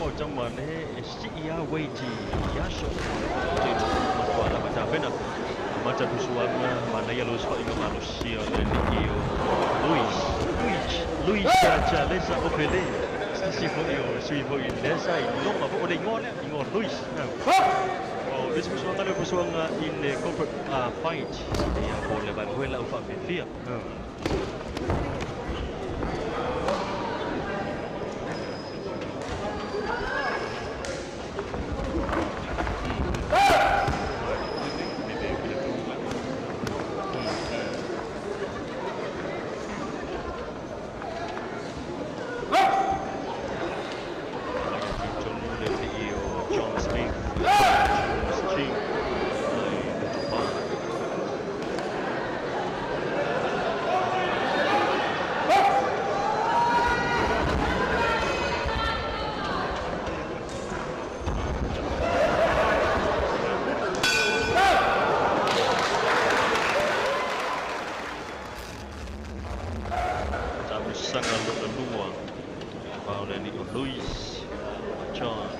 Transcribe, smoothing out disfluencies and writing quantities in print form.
我今晚呢是要位置要说这个masalah macam apa nak macam tusuan mana yang lupa dengan manusia dan iyo Luis saja lesa opele si for in lesa no apa boleh ingon Luis oh Luis bersuang kalau bersuang in corporate fight yang boleh bangun lah upah dia sangat berpeluang Paul dan Luis John